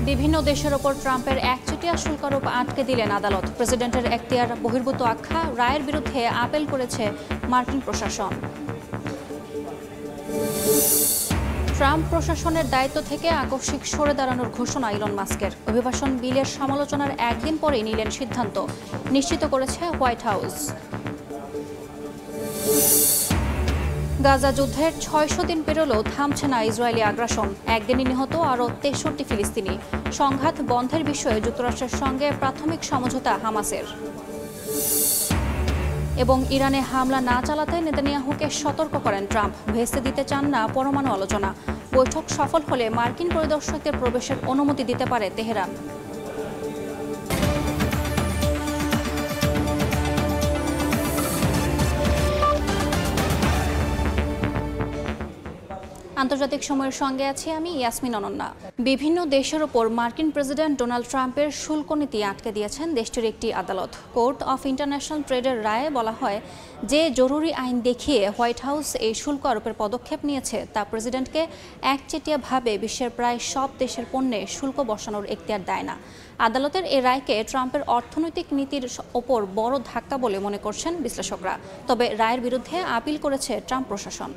বিভিন্ন দেশের ওপর ট্রাম্পের একচেটিয়া শুল্ক আরোপ আটকে দিলেন আদালত। প্রেসিডেন্টের এখতিয়ার বহির্ভূত আখ্যা রায়ের বিরুদ্ধে আপিল করেছে মার্কিন প্রশাসন। ট্রাম্প প্রশাসনের দায়িত্ব থেকে আকস্মিক সরে দাঁড়ানোর ঘোষণা ইলন মাস্কের। অভিবাসন বিলের সমালোচনার একদিন পরেই নিলেন সিদ্ধান্ত, নিশ্চিত করেছে হোয়াইট হাউস। গাজা যুদ্ধের ৬০০ দিন পেরোলেও থামছে না ইসরায়েলি আগ্রাসন। একদিনই নিহত আরও ৬৩ ফিলিস্তিনি। সংঘাত বন্ধের বিষয়ে যুক্তরাষ্ট্রের সঙ্গে প্রাথমিক সমঝোতা হামাসের। এবং ইরানে হামলা না চালাতে নেতানিয়াহুকে সতর্ক করেন ট্রাম্প। ভেস্তে দিতে চান না পরমাণু আলোচনা। বৈঠক সফল হলে মার্কিন পরিদর্শকদের প্রবেশের অনুমতি দিতে পারে তেহরান। আন্তর্জাতিক সময়ের সঙ্গে আছি আমি ইয়াসমিন অনন্যা। বিভিন্ন দেশের ওপর মার্কিন প্রেসিডেন্ট ডোনাল্ড ট্রাম্পের শুল্ক নীতি আটকে দিয়েছেন দেশটির একটি আদালত। কোর্ট অফ ইন্টারন্যাশনাল ট্রেডের রায়ে বলা হয়, যে জরুরি আইন দেখিয়ে হোয়াইট হাউস এই শুল্ক আরোপের পদক্ষেপ নিয়েছে তা প্রেসিডেন্টকে একচেটিয়াভাবে বিশ্বের প্রায় সব দেশের পণ্যে শুল্ক বসানোর এখতিয়ার দেয় না। আদালতের এই রায়কে ট্রাম্পের অর্থনৈতিক নীতির ওপর বড় ধাক্কা বলে মনে করছেন বিশ্লেষকরা। তবে রায়ের বিরুদ্ধে আপিল করেছে ট্রাম্প প্রশাসন।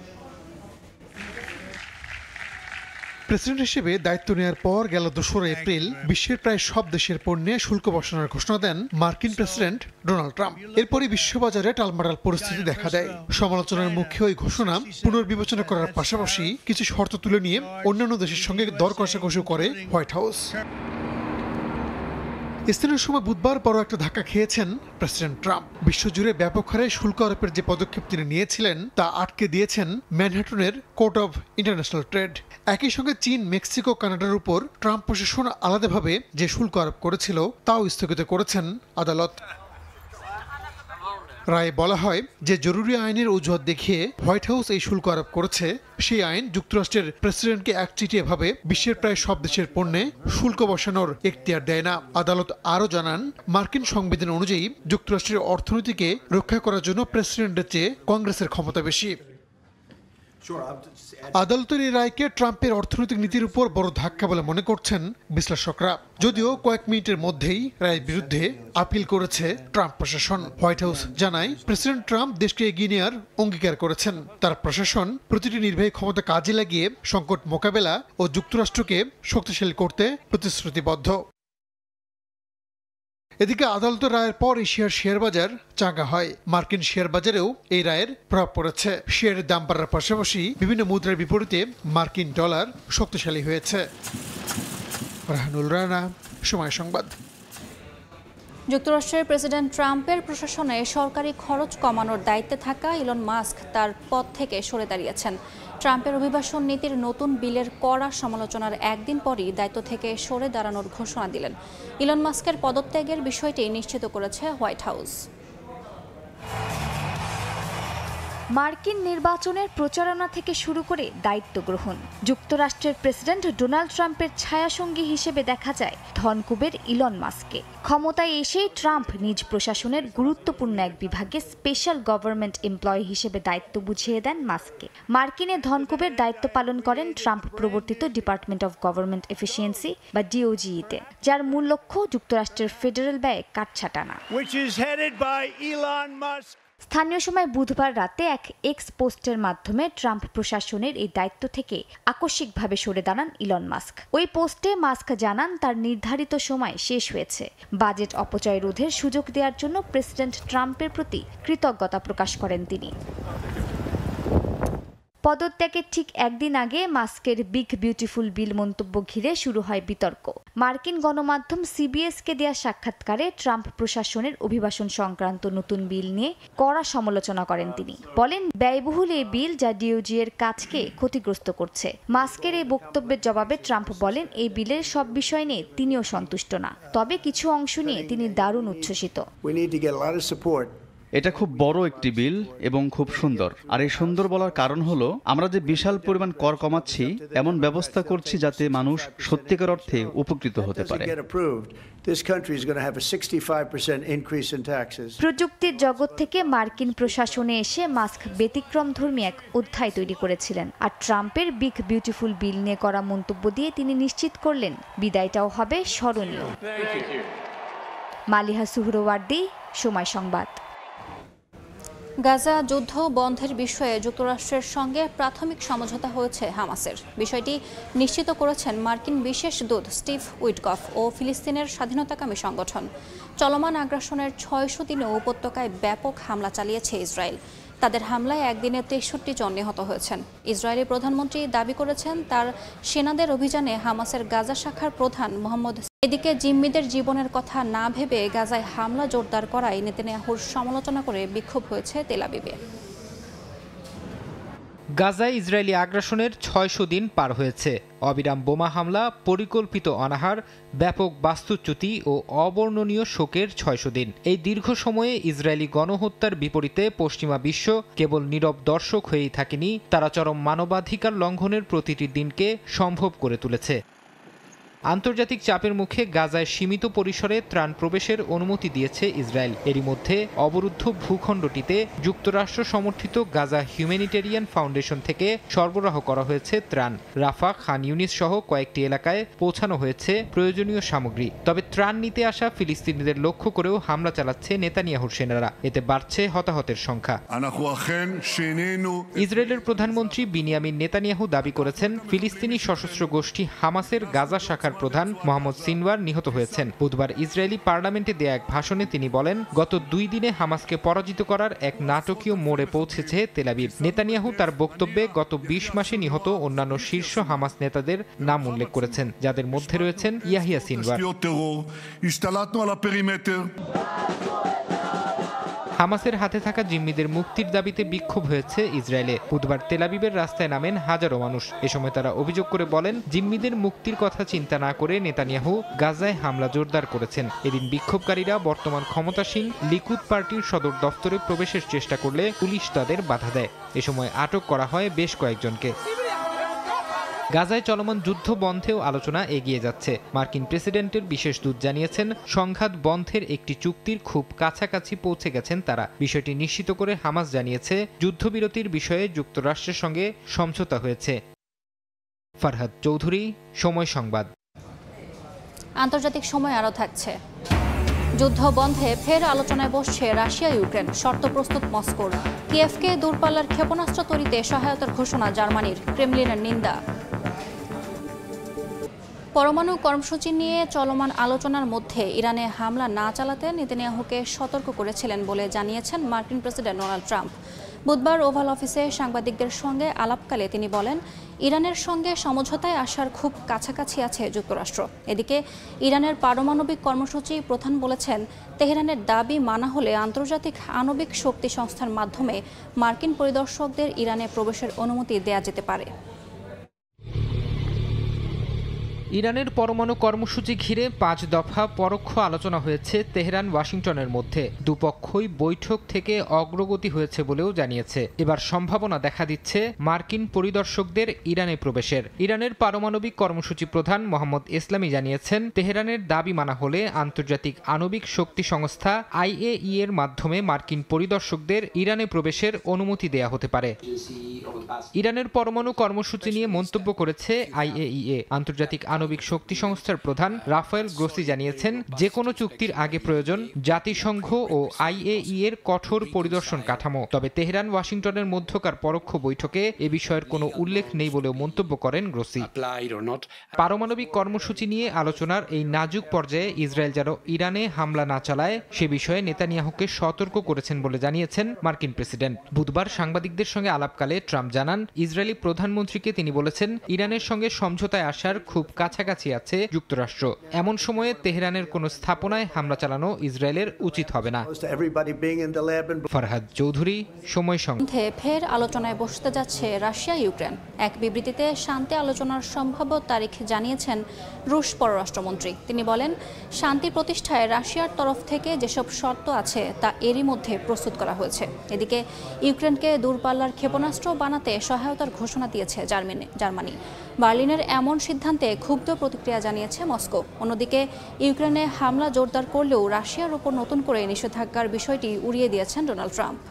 প্রেসিডেন্ট হিসেবে দায়িত্ব নেওয়ার পর গেল ২রা এপ্রিল বিশ্বের প্রায় সব দেশের পণ্যে শুল্ক বসানোর ঘোষণা দেন মার্কিন প্রেসিডেন্ট ডোনাল্ড ট্রাম্প। এরপরই বিশ্ববাজারে টালমাটাল পরিস্থিতি দেখা দেয়। সমালোচনার মুখে ওই ঘোষণা পুনর্বিবেচনা করার পাশাপাশি কিছু শর্ত তুলে নিয়ে অন্যান্য দেশের সঙ্গে দর কষাকষি করে হোয়াইট হাউস। স্থানীয় সময় বুধবার বড় একটা ধাক্কা খেয়েছেন প্রেসিডেন্ট ট্রাম্প। বিশ্বজুড়ে ব্যাপক হারে শুল্ক আরোপের যে পদক্ষেপ তিনি নিয়েছিলেন তা আটকে দিয়েছেন ম্যানহাটনের কোর্ট অফ ইন্টারন্যাশনাল ট্রেড। একই সঙ্গে চীন, মেক্সিকো, কানাডার উপর ট্রাম্প প্রশাসন আলাদাভাবে যে শুল্ক আরোপ করেছিল তাও স্থগিত করেছেন আদালত। রায়ে বলা হয়, যে জরুরি আইনের অজুহাত দেখিয়ে হোয়াইট হাউস এই শুল্ক আরোপ করেছে, সেই আইন যুক্তরাষ্ট্রের প্রেসিডেন্টকে একচেটিয়াভাবে বিশ্বের প্রায় সব দেশের পণ্যে শুল্ক বসানোর এখতিয়ার দেয় না। আদালত আরও জানান, মার্কিন সংবিধান অনুযায়ী যুক্তরাষ্ট্রের অর্থনীতিকে রক্ষা করার জন্য প্রেসিডেন্টের চেয়ে কংগ্রেসের ক্ষমতা বেশি। আদালতের এই রায়কে ট্রাম্পের অর্থনৈতিক নীতির উপর বড় ধাক্কা বলে মনে করছেন বিশ্লেষকরা। যদিও কয়েক মিনিটের মধ্যেই রায়ের বিরুদ্ধে আপিল করেছে ট্রাম্প প্রশাসন। হোয়াইট হাউস জানায়, প্রেসিডেন্ট ট্রাম্প দেশকে এগিয়ে নেওয়ার অঙ্গীকার করেছেন। তার প্রশাসন প্রতিটি নির্বাহী ক্ষমতা কাজে লাগিয়ে সংকট মোকাবেলা ও যুক্তরাষ্ট্রকে শক্তিশালী করতে প্রতিশ্রুতিবদ্ধ। এদিকে আদালতের রায়ের পর এশিয়ার শেয়ার বাজার চাঙ্গা হয়। মার্কিন শেয়ার বাজারেও এই রায়ের প্রভাব পড়েছে। শেয়ারের দাম বাড়ার পাশাপাশি বিভিন্ন মুদ্রার বিপরীতে মার্কিন ডলার শক্তিশালী হয়েছে। রাহানুল রানা, সময় সংবাদ। যুক্তরাষ্ট্রের প্রেসিডেন্ট ট্রাম্পের প্রশাসনে সরকারি খরচ কমানোর দায়িত্বে থাকা ইলন মাস্ক তার পদ থেকে সরে দাঁড়িয়েছেন। ট্রাম্পের অভিবাসন নীতির নতুন বিলের কড়া সমালোচনার একদিন পরই দায়িত্ব থেকে সরে দাঁড়ানোর ঘোষণা দিলেন। ইলন মাস্কের পদত্যাগের বিষয়টি নিশ্চিত করেছে হোয়াইট হাউস। মার্কিন নির্বাচনের প্রচারণা থেকে শুরু করে দায়িত্ব গ্রহণ, যুক্তরাষ্ট্রের প্রেসিডেন্ট ডোনাল্ড ট্রাম্পের ছায়াসঙ্গী হিসেবে দেখা যায় ধনকুবের ইলন মাস্ককে। ক্ষমতায় এসেই ট্রাম্প নিজ প্রশাসনের গুরুত্বপূর্ণ এক বিভাগে স্পেশাল গভর্নমেন্ট এমপ্লয়ি হিসেবে দায়িত্ব বুঝিয়ে দেন মাস্ককে। মার্কিনে ধনকুবের দায়িত্ব পালন করেন ট্রাম্প প্রবর্তিত ডিপার্টমেন্ট অফ গভর্নমেন্ট এফিসিয়েন্সি বা ডিওজিইতে, যার মূল লক্ষ্য যুক্তরাষ্ট্রের ফেডারেল ব্যয়ে কাটছাঁট আনা। স্থানীয় সময় বুধবার রাতে এক এক্স পোস্টের মাধ্যমে ট্রাম্প প্রশাসনের এই দায়িত্ব থেকে আকস্মিকভাবে সরে দাঁড়ান ইলন মাস্ক। ওই পোস্টে মাস্ক জানান, তার নির্ধারিত সময় শেষ হয়েছে। বাজেট অপচয় রোধের সুযোগ দেওয়ার জন্য প্রেসিডেন্ট ট্রাম্পের প্রতি কৃতজ্ঞতা প্রকাশ করেন তিনি। পদত্যাগের ঠিক একদিন আগে মাস্কের বিগ বিউটিফুল বিল মন্তব্য ঘিরে শুরু হয় বিতর্ক। মার্কিন গণমাধ্যম সিবিএসকে দেয়া সাক্ষাৎকারে ট্রাম্প প্রশাসনের অভিবাসন সংক্রান্ত নতুন বিল নিয়ে কড়া সমালোচনা করেন তিনি। বলেন, ব্যয়বহুল এই বিল যা ডিওজি এর কাজকে ক্ষতিগ্রস্ত করছে। মাস্কের এই বক্তব্যের জবাবে ট্রাম্প বলেন, এই বিলের সব বিষয় নিয়ে তিনিও সন্তুষ্ট না, তবে কিছু অংশ নিয়ে তিনি দারুণ উচ্ছ্বসিত। এটা খুব বড় একটি বিল এবং খুব সুন্দর। আর এই সুন্দর বলার কারণ হলো আমরা যে বিশাল পরিমাণ কর কমাচ্ছি, এমন ব্যবস্থা করছি যাতে মানুষ সত্যিকার অর্থে উপকৃত হতে পারে। প্রযুক্তির জগৎ থেকে মার্কিন প্রশাসনে এসে মাস্ক ব্যতিক্রমধর্মী এক অধ্যায় তৈরি করেছিলেন। আর ট্রাম্পের বিগ বিউটিফুল বিল নিয়ে করা মন্তব্য দিয়ে তিনি নিশ্চিত করলেন বিদায়টাও হবে স্মরণীয়। মালিহা সুহরওয়ার্দী, সময় সংবাদ। গাজা যুদ্ধ বন্ধের বিষয়ে যুক্তরাষ্ট্রের সঙ্গে প্রাথমিক সমঝোতা হয়েছে হামাসের। বিষয়টি নিশ্চিত করেছেন মার্কিন বিশেষ দূত স্টিভ উইটকফ ও ফিলিস্তিনের স্বাধীনতাকামী সংগঠন। চলমান আগ্রাসনের 600 দিনে উপত্যকায় ব্যাপক হামলা চালিয়েছে ইসরায়েল। তাদের হামলায় একদিনে 63 জন নিহত হয়েছেন। ইসরায়েলি প্রধানমন্ত্রী দাবি করেছেন তার সেনাদের অভিযানে হামাসের গাজা শাখার প্রধান মোহাম্মদ। এদিকে জিম্মিদের জীবনের কথা না ভেবে গাজায় হামলা জোরদার করায় নেতানিয়াহুর সমালোচনা করে বিক্ষোভ হয়েছে তেল আবিবে। গাজায় ইসরায়েলি আগ্রাসনের 600 দিন পার হয়েছে। অবিরাম বোমা হামলা, পরিকল্পিত অনাহার, ব্যাপক বাস্তুচ্যুতি ও অবর্ণনীয় শোকের 600 দিন। এই দীর্ঘ সময়ে ইসরায়েলি গণহত্যার বিপরীতে পশ্চিমা বিশ্ব কেবল নীরব দর্শক হয়েই থাকেনি, তারা চরম মানবাধিকার লঙ্ঘনের প্রতিটি দিনকে সম্ভব করে তুলেছে। আন্তর্জাতিক চাপের মুখে গাজায় সীমিত পরিসরে ত্রাণ প্রবেশের অনুমতি দিয়েছে ইসরায়েল। এরই মধ্যে অবরুদ্ধ ভূখণ্ডটিতে যুক্তরাষ্ট্র সমর্থিত গাজা হিউম্যানিটেরিয়ান ফাউন্ডেশন থেকে সরবরাহ করা হয়েছে ত্রাণ। রাফা, খান ইউনিস সহ কয়েকটি এলাকায় পৌঁছানো হয়েছে প্রয়োজনীয় সামগ্রী। তবে ত্রাণ নিতে আসা ফিলিস্তিনিদের লক্ষ্য করেও হামলা চালাচ্ছে নেতানিয়াহুর সেনারা। এতে বাড়ছে হতাহতের সংখ্যা। ইসরায়েলের প্রধানমন্ত্রী বিনিয়ামিন নেতানিয়াহু দাবি করেছেন ফিলিস্তিনি সশস্ত্র গোষ্ঠী হামাসের গাজা শাখার প্রধান মোহাম্মদ সিনওয়ার নিহত হয়েছেন। বুধবার ইসরায়েলি পার্লামেন্টে দেয়া এক ভাষণে তিনি বলেন, গত 2 দিনে হামাসকে পরাজিত করার এক নাটকীয় মোড়ে পৌঁছেছে তেল আবিব। নেতানিয়াহু তার বক্তব্যে গত 20 মাসে নিহত অন্যান্য শীর্ষ হামাস নেতাদের নাম উল্লেখ করেছেন, যাদের মধ্যে রয়েছেন ইয়াহিয়া সিনওয়ার। হামাসের হাতে থাকা জিম্মিদের মুক্তির দাবিতে বিক্ষোভ হয়েছে ইসরায়েলে। বুধবার তেল আবিবের রাস্তায় নামেন হাজারো মানুষ। এ সময় তারা অভিযোগ করে বলেন, জিম্মিদের মুক্তির কথা চিন্তা না করে নেতানিয়াহু গাজায় হামলা জোরদার করেছেন। এদিন বিক্ষোভকারীরা বর্তমান ক্ষমতাসীন লিকুদ পার্টির সদর দফতরে প্রবেশের চেষ্টা করলে পুলিশ তাদের বাধা দেয়। এ সময় আটক করা হয় বেশ কয়েকজনকে। গাজায় চলমান যুদ্ধ বন্ধেও আলোচনা এগিয়ে যাচ্ছে। মার্কিন প্রেসিডেন্টের বিশেষ দূত জানিয়েছেন সংঘাত বন্ধের একটি চুক্তির খুব কাছাকাছি পৌঁছে গেছেন তারা। বিষয়টি নিশ্চিত করে হামাস জানিয়েছে যুদ্ধবিরতির বিষয়ে যুক্তরাষ্ট্রের সঙ্গে সমঝোতা হয়েছে। ফারহাদ চৌধুরী, সময় সংবাদ। আন্তর্জাতিক সময় আরও থাকছে। যুদ্ধ বন্ধে ফের আলোচনায় বসছে রাশিয়া ইউক্রেন। শর্ত প্রস্তুত মস্কোর। কিয়েভকে দূরপাল্লার ক্ষেপণাস্ত্র তৈরিতে সহায়তার ঘোষণা জার্মানির। ক্রেমলিনের নিন্দা। পরমাণু কর্মসূচি নিয়ে চলমান আলোচনার মধ্যে ইরানে হামলা না চালাতে নেতানিয়াহুকে সতর্ক করেছিলেন বলে জানিয়েছেন মার্কিন প্রেসিডেন্ট ডোনাল্ড ট্রাম্প। বুধবার ওভাল অফিসে সাংবাদিকদের সঙ্গে আলাপকালে তিনি বলেন, ইরানের সঙ্গে সমঝোতায় আসার খুব কাছাকাছি আছে যুক্তরাষ্ট্র। এদিকে ইরানের পারমাণবিক কর্মসূচি প্রধান বলেছেন, তেহরানের দাবি মানা হলে আন্তর্জাতিক আণবিক শক্তি সংস্থার মাধ্যমে মার্কিন পরিদর্শকদের ইরানে প্রবেশের অনুমতি দেয়া যেতে পারে। ইরানের পরমাণু কর্মসূচি ঘিরে 5 দফা পরোক্ষ আলোচনা হয়েছে তেহরান ওয়াশিংটনের মধ্যে। দুপক্ষই বৈঠক থেকে অগ্রগতি হয়েছে বলেও জানিয়েছে। এবার সম্ভাবনা দেখা দিচ্ছে মার্কিন পরিদর্শকদের ইরানে প্রবেশের। ইরানের পারমাণবিক কর্মসূচি প্রধান মোহাম্মদ ইসলামী জানিয়েছেন, তেহরানের দাবি মানা হলে আন্তর্জাতিক আণবিক শক্তি সংস্থা IAEA এর মাধ্যমে মার্কিন পরিদর্শকদের ইরানে প্রবেশের অনুমতি দেয়া হতে পারে। ইরানের পরমাণু কর্মসূচি নিয়ে মন্তব্য করেছে IAEA। আন্তর্জাতিক আণবিক শক্তি সংস্থার প্রধান রাফায়েল গ্রোসি জানিয়েছেন, যে কোনো চুক্তির আগে প্রয়োজন জাতিসংঘ ও IAEA এর কঠোর পরিদর্শন কাঠামো। তবে তেহরান ওয়াশিংটনের মধ্যকার পরোক্ষ বৈঠকে এ বিষয়ের কোনো উল্লেখ নেই বলেও মন্তব্য করেন গ্রোসি। পারমাণবিক কর্মসূচি নিয়ে আলোচনার এই নাজুক পর্যায়ে ইসরায়েল যেন ইরানে হামলা না চালায় সে বিষয়ে নেতানিয়াহুকে সতর্ক করেছেন বলে জানিয়েছেন মার্কিন প্রেসিডেন্ট। বুধবার সাংবাদিকদের সঙ্গে আলাপকালে ট্রাম্প জানান, ইসরায়েলি প্রধানমন্ত্রীকে তিনি বলেছেন, ইরানের সঙ্গে সমঝোতায় আসার খুব কাছাকাছি আছে যুক্তরাষ্ট্র। এমন সময়ে তেহরানের কোনো স্থাপনায় হামলা চালানো ইসরায়েলের উচিত হবে না। ফারহাদ চৌধুরী, সময় সংবাদ। ফের আলোচনায় বসতে যাচ্ছে রাশিয়া ইউক্রেন। এক বিবৃতিতে শান্তি আলোচনার সম্ভাব্য তারিখ জানিয়েছেন রুশ পররাষ্ট্রমন্ত্রী। তিনি বলেন, শান্তি প্রতিষ্ঠায় রাশিয়ার তরফ থেকে যেসব শর্ত আছে তা এরই মধ্যে প্রস্তুত করা হয়েছে। এদিকে ইউক্রেনকে দূরপাল্লার ক্ষেপণাস্ত্র বানাতে সহায়তার ঘোষণা দিয়েছে জার্মানি। বার্লিনের এমন সিদ্ধান্তে ক্ষুব্ধ প্রতিক্রিয়া জানিয়েছে মস্কো। অন্যদিকে ইউক্রেনে হামলা জোরদার করলেও রাশিয়ার উপর নতুন করে নিষেধাজ্ঞার বিষয়টি উড়িয়ে দিয়েছেন ডোনাল্ড ট্রাম্প।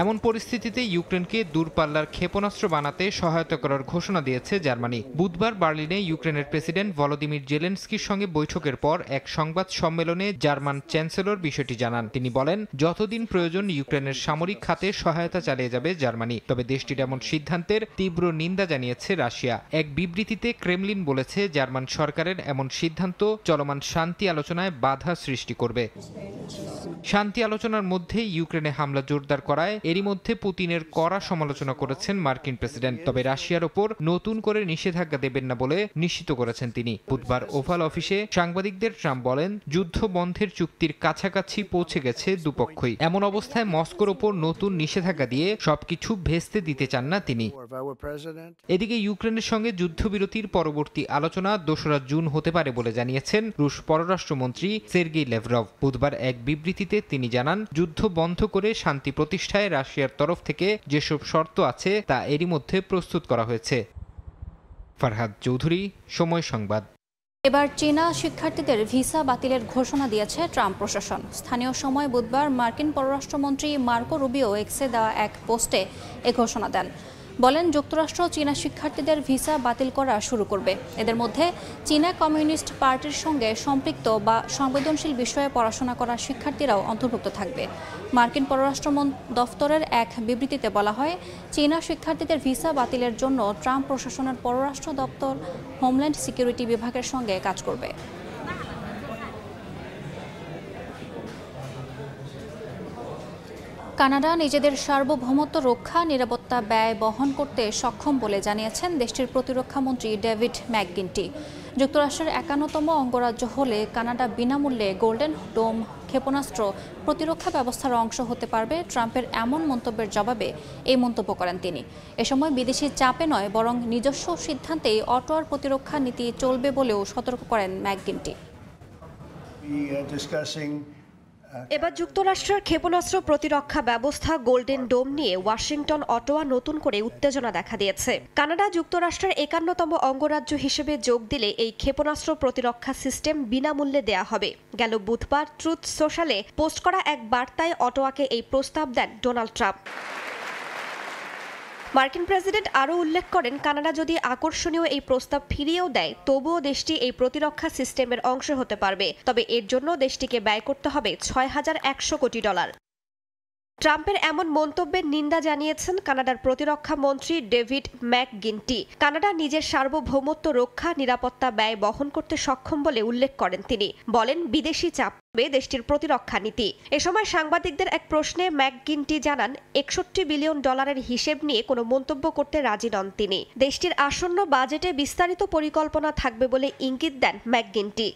এমন পরিস্থিতিতে ইউক্রেনকে দূরপাল্লার ক্ষেপণাস্ত্র বানাতে সহায়তা করার ঘোষণা দিয়েছে জার্মানি। বুধবার বার্লিনে ইউক্রেনের প্রেসিডেন্ট ভলোদিমির জেলেনস্কির সঙ্গে বৈঠকের পর এক সংবাদ সম্মেলনে জার্মান চ্যান্সেলর বিষয়টি জানান। তিনি বলেন, যতদিন প্রয়োজন ইউক্রেনের সামরিক খাতে সহায়তা চালিয়ে যাবে জার্মানি। তবে দেশটির এমন সিদ্ধান্তের তীব্র নিন্দা জানিয়েছে রাশিয়া। এক বিবৃতিতে ক্রেমলিন বলেছে, জার্মান সরকারের এমন সিদ্ধান্ত চলমান শান্তি আলোচনায় বাধা সৃষ্টি করবে। শান্তি আলোচনার মধ্যে ইউক্রেনে হামলা জোরদার করায় এরই মধ্যে পুতিনের কড়া সমালোচনা করেছেন মার্কিন প্রেসিডেন্ট। তবে রাশিয়ার ওপর নতুন করে নিষেধাজ্ঞা দেবেন না বলে নিশ্চিত করেছেন তিনি। বুধবার ওভাল অফিসে সাংবাদিকদের ট্রাম্প বলেন, যুদ্ধ বন্ধের চুক্তির কাছাকাছি পৌঁছে গেছে দুপক্ষই। এমন অবস্থায় মস্কোর ওপর নতুন নিষেধাজ্ঞা দিয়ে সবকিছু ভেস্তে দিতে চান না তিনি। এদিকে ইউক্রেনের সঙ্গে যুদ্ধবিরতির পরবর্তী আলোচনা 2রা জুন হতে পারে বলে জানিয়েছেন রুশ পররাষ্ট্রমন্ত্রী সের্গেই লেভরভ। বুধবার এক বিবৃতিতে তিনি জানান, যুদ্ধ বন্ধ করে শান্তি প্রতিষ্ঠায় রাশিয়ার তরফ থেকে যেসব শর্ত আছে তা এরই মধ্যে প্রস্তুত করা হয়েছে। ফারহাদ চৌধুরী, সময় সংবাদ। এবার চীনা শিক্ষার্থীদের ভিসা বাতিলের ঘোষণা দিয়েছে ট্রাম্প প্রশাসন। স্থানীয় সময় বুধবার মার্কিন পররাষ্ট্রমন্ত্রী মার্কো রুবিও এক্সে দেওয়া এক পোস্টে এ ঘোষণা দেন। বলেন, যুক্তরাষ্ট্র চীনা শিক্ষার্থীদের ভিসা বাতিল করা শুরু করবে। এদের মধ্যে চীনা কমিউনিস্ট পার্টির সঙ্গে সম্পৃক্ত বা সংবেদনশীল বিষয়ে পড়াশোনা করা শিক্ষার্থীরাও অন্তর্ভুক্ত থাকবে। মার্কিন পররাষ্ট্র দফতরের এক বিবৃতিতে বলা হয়, চীনা শিক্ষার্থীদের ভিসা বাতিলের জন্য ট্রাম্প প্রশাসনের পররাষ্ট্র দপ্তর হোমল্যান্ড সিকিউরিটি বিভাগের সঙ্গে কাজ করবে। কানাডা নিজেদের সার্বভৌমত্ব রক্ষা নিরাপত্তা ব্যয় বহন করতে সক্ষম বলে জানিয়েছেন দেশটির প্রতিরক্ষা মন্ত্রী ডেভিড ম্যাকগিন্টি। যুক্তরাষ্ট্রের 51তম অঙ্গরাজ্য হলে কানাডা বিনামূল্যে গোল্ডেন ডোম ক্ষেপণাস্ত্র প্রতিরক্ষা ব্যবস্থার অংশ হতে পারবে। ট্রাম্পের এমন মন্তব্যের জবাবে এই মন্তব্য করেন তিনি। এ সময় বিদেশি চাপে নয়, বরং নিজস্ব সিদ্ধান্তেই অটোয়ার প্রতিরক্ষা নীতি চলবে বলেও সতর্ক করেন ম্যাকগিন্টি। এবার যুক্তরাষ্ট্রের ক্ষেপণাস্ত্র প্রতিরক্ষা ব্যবস্থা গোল্ডেন ডোম নিয়ে ওয়াশিংটন অটোয়া নতুন করে উত্তেজনা দেখা দিয়েছে। কানাডা যুক্তরাষ্ট্রের 51তম অঙ্গরাজ্য হিসেবে যোগ দিলে এই ক্ষেপণাস্ত্র প্রতিরক্ষা সিস্টেম বিনামূল্যে দেয়া হবে। গেল বুধবার ট্রুথ সোশ্যালে পোস্ট করা এক বার্তায় অটোয়াকে এই প্রস্তাব দেন ডোনাল্ড ট্রাম্প। মার্কিন প্রেসিডেন্ট আরও উল্লেখ করেন, কানাডা যদি আকর্ষণীয় এই প্রস্তাব ফিরিয়েও দেয়, তবুও দেশটি এই প্রতিরক্ষা সিস্টেমের অংশ হতে পারবে। তবে এর জন্য দেশটিকে ব্যয় করতে হবে $6,100 কোটি। ট্রাম্পের এমন মন্তব্যের নিন্দা জানিয়েছেন কানাডার প্রতিরক্ষা মন্ত্রী ডেভিড ম্যাকগিন্টি। কানাডা নিজের সার্বভৌমত্ব রক্ষা নিরাপত্তা ব্যয় বহন করতে সক্ষম বলে উল্লেখ করেন তিনি। বলেন, বিদেশি চাপ দেশটির প্রতিরক্ষা নীতি। এ সময় সাংবাদিকদের এক প্রশ্নে ম্যাকগিন্টি জানান, $61 বিলিয়ন হিসেব নিয়ে কোনো মন্তব্য করতে রাজি নন তিনি। দেশটির আসন্ন বাজেটে বিস্তারিত পরিকল্পনা থাকবে বলে ইঙ্গিত দেন ম্যাকগিন্টি।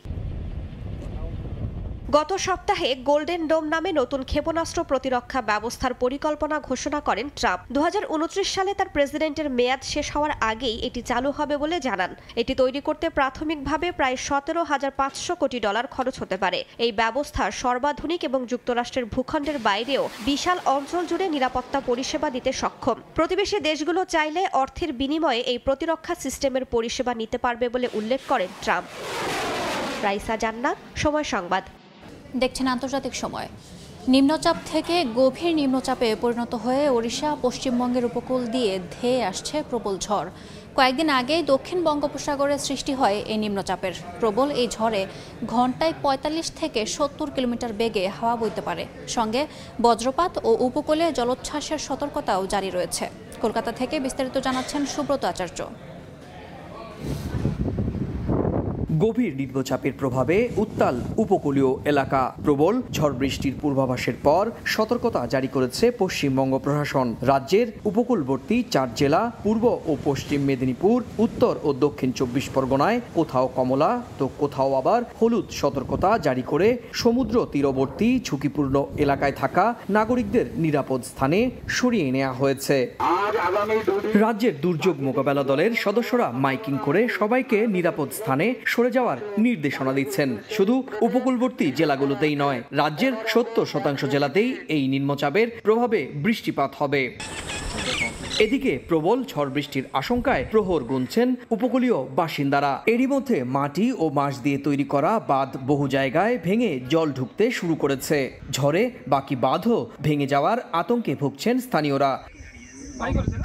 গত সপ্তাহে গোল্ডেন ডোম নামে নতুন ক্ষেপণাস্ত্র প্রতিরক্ষা ব্যবস্থার পরিকল্পনা ঘোষণা করেন ট্রাম্প। 2029 সালে তার প্রেসিডেন্টের মেয়াদ শেষ হওয়ার আগেই এটি চালু হবে বলে জানান। এটি তৈরি করতে প্রাথমিকভাবে প্রায় $17,500 কোটি খরচ হতে পারে। এই ব্যবস্থা সর্বাধুনিক এবং যুক্তরাষ্ট্রের ভূখণ্ডের বাইরেও বিশাল অঞ্চল জুড়ে নিরাপত্তা পরিষেবা দিতে সক্ষম। প্রতিবেশী দেশগুলো চাইলে অর্থের বিনিময়ে এই প্রতিরক্ষা সিস্টেমের পরিষেবা নিতে পারবে বলে উল্লেখ করেন ট্রাম্প। রাইসা জান্নাত, সময় সংবাদ। দেখছেন আন্তর্জাতিক সময়। নিম্নচাপ থেকে গভীর নিম্নচাপে পরিণত হয়ে ওড়িশা পশ্চিমবঙ্গের উপকূল দিয়ে ধেয়ে আসছে প্রবল ঝড়। কয়েকদিন আগেই দক্ষিণ বঙ্গোপসাগরে সৃষ্টি হয় এই নিম্নচাপের। প্রবল এই ঝড়ে ঘন্টায় 45 থেকে 70 কিলোমিটার বেগে হাওয়া বইতে পারে। সঙ্গে বজ্রপাত ও উপকূলে জলোচ্ছ্বাসের সতর্কতাও জারি রয়েছে। কলকাতা থেকে বিস্তারিত জানাচ্ছেন সুব্রত আচার্য। গভীর নিম্নচাপের প্রভাবে উত্তাল উপকূলীয় এলাকা। প্রবল ঝড় বৃষ্টির পূর্বাভাসের পর সতর্কতা জারি করেছে পশ্চিমবঙ্গ প্রশাসন। রাজ্যের উপকূলবর্তী 4 জেলা পূর্ব ও পশ্চিম মেদিনীপুর, উত্তর ও দক্ষিণ 24 পরগনায় কোথাও কমলা তো কোথাও আবার হলুদ সতর্কতা জারি করে সমুদ্র তীরবর্তী ঝুঁকিপূর্ণ এলাকায় থাকা নাগরিকদের নিরাপদ স্থানে সরিয়ে নেওয়া হয়েছে। রাজ্যের দুর্যোগ মোকাবেলা দলের সদস্যরা মাইকিং করে সবাইকে নিরাপদ স্থানে সরে যাওয়ার নির্দেশনা দিচ্ছেন। শুধু উপকূলবর্তী জেলাগুলোতেই নয়, রাজ্যের 70% জেলাতেই এই নিম্নচাপের প্রভাবে বৃষ্টিপাত হবে। এদিকে প্রবল ঝড় বৃষ্টির আশঙ্কায় প্রহর গুনছেন উপকূলীয় বাসিন্দারা। এরই মধ্যে মাটি ও বাঁশ দিয়ে তৈরি করা বাঁধ বহু জায়গায় ভেঙে জল ঢুকতে শুরু করেছে। ঝড়ে বাকি বাঁধও ভেঙে যাওয়ার আতঙ্কে ভুগছেন স্থানীয়রা।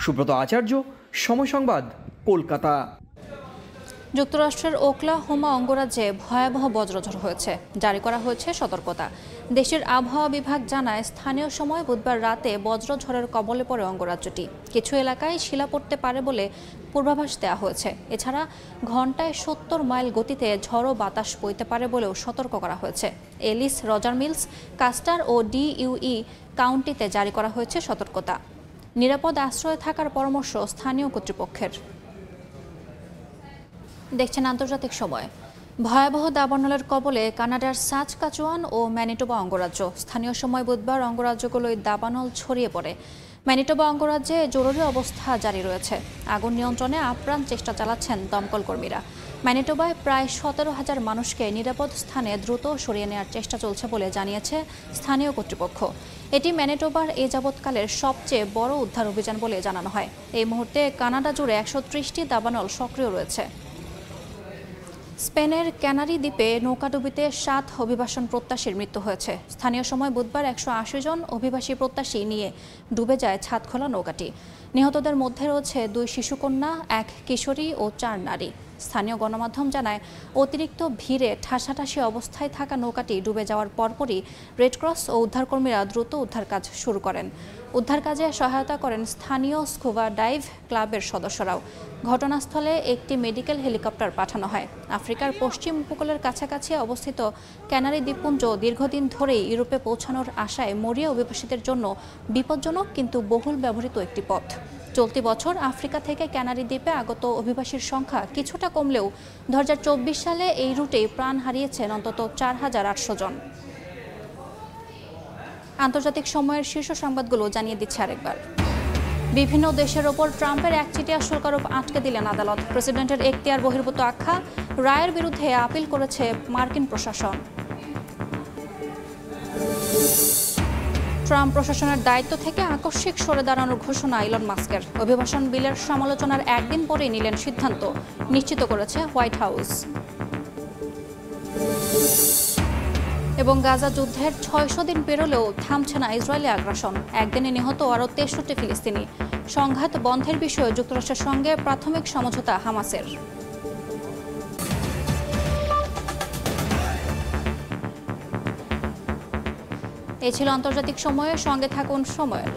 সুব্রত আচার্য, সময় সংবাদ, কলকাতা। যুক্তরাষ্ট্রের ওকলাহোমা অঙ্গরাজ্যে ভয়াবহ বজ্রঝড় হয়েছে, জারি করা হয়েছে সতর্কতা। দেশের আবহাওয়া বিভাগ জানায়, স্থানীয় সময় বুধবার রাতে বজ্রঝড়ের কবলে পড়ে অঙ্গরাজ্যটি। কিছু এলাকায় শিলা পড়তে পারে বলে পূর্বাভাস দেওয়া হয়েছে। এছাড়া ঘন্টায় 70 মাইল গতিতে ঝড়ো বাতাস বইতে পারে বলেও সতর্ক করা হয়েছে। এলিস, রজার মিলস, কাস্টার ও ডিইউই কাউন্টিতে জারি করা হয়েছে সতর্কতা। নিরাপদ আশ্রয়ে থাকার পরামর্শ স্থানীয় কর্তৃপক্ষের। দেখছেন আন্তর্জাতিক সময়। ভয়াবহ দাবানলের কবলে কানাডার সাসকাচুয়ান ও ম্যানিটোবা অঙ্গরাজ্য। স্থানীয় সময় বুধবার অঙ্গরাজ্যগুলোয় দাবানল ছড়িয়ে পড়ে। ম্যানিটোবা অঙ্গরাজ্যে জরুরি অবস্থা জারি রয়েছে। আগুন নিয়ন্ত্রণে আপ্রাণ চেষ্টা চালাচ্ছেন দমকল কর্মীরা। ম্যানিটোবায় প্রায় 17,000 মানুষকে নিরাপদ স্থানে দ্রুত সরিয়ে নেওয়ার চেষ্টা চলছে বলে জানিয়েছে স্থানীয় কর্তৃপক্ষ। এটি ম্যানিটোবার এ যাবৎকালের সবচেয়ে বড় উদ্ধার অভিযান বলে জানানো হয়। এই মুহূর্তে কানাডা জুড়ে 130টি দাবানল সক্রিয় রয়েছে। স্পেনের ক্যানারি দ্বীপে নৌকাডুবিতে 7 অভিবাসন প্রত্যাশীর মৃত্যু হয়েছে। স্থানীয় সময় বুধবার 180 জন অভিবাসী প্রত্যাশী নিয়ে ডুবে যায় ছাদখোলা নৌকাটি। নিহতদের মধ্যে রয়েছে 2 শিশুকন্যা, 1 কিশোরী ও 4 নারী। স্থানীয় গণমাধ্যম জানায়, অতিরিক্ত ভিড়ে ঠাসাঠাসি অবস্থায় থাকা নৌকাটি ডুবে যাওয়ার পরপরই রেডক্রস ও উদ্ধারকর্মীরা দ্রুত উদ্ধার কাজ শুরু করেন। উদ্ধার কাজে সহায়তা করেন স্থানীয় স্কুবা ডাইভ ক্লাবের সদস্যরাও। ঘটনাস্থলে একটি মেডিকেল হেলিকপ্টার পাঠানো হয়। আফ্রিকার পশ্চিম উপকূলের কাছাকাছি অবস্থিত ক্যানারি দ্বীপপুঞ্জ দীর্ঘদিন ধরেই ইউরোপে পৌঁছানোর আশায় মরিয়া অভিবাসীদের জন্য বিপজ্জনক কিন্তু বহুল ব্যবহৃত একটি পথ। চলতি বছর আফ্রিকা থেকে ক্যানারি দ্বীপে আগত অভিবাসীর সংখ্যা কিছুটা কমলেও 2024 সালে এই রুটে প্রাণ হারিয়েছেন অন্তত 4,800 জন। আন্তর্জাতিক সময়ের শীর্ষ সংবাদগুলো জানিয়ে দিচ্ছে আরেকবার। বিভিন্ন দেশের ওপর ট্রাম্পের একচেটিয়া শুল্ক আরোপ আটকে দিলেন আদালত। প্রেসিডেন্টের এখতিয়ার বহির্ভূত আখ্যা, রায়ের বিরুদ্ধে আপিল করেছে মার্কিন প্রশাসন। ট্রাম্প প্রশাসনের দায়িত্ব থেকে আকস্মিক সরে দাঁড়ানোর ঘোষণা ইলন মাস্কের। অভিবাসন বিলের সমালোচনার একদিন পরেই নিলেন সিদ্ধান্ত, নিশ্চিত করেছে হোয়াইট হাউস। এবং গাজা যুদ্ধের 600 দিন পেরোলেও থামছে না ইসরায়েলি আগ্রাসন। একদিনে নিহত আরও 63 ফিলিস্তিনি। সংঘাত বন্ধের বিষয়ে যুক্তরাষ্ট্রের সঙ্গে প্রাথমিক সমঝোতা হামাসের। এ ছিল আন্তর্জাতিক সময়ের সঙ্গে থাকুন সময়ের।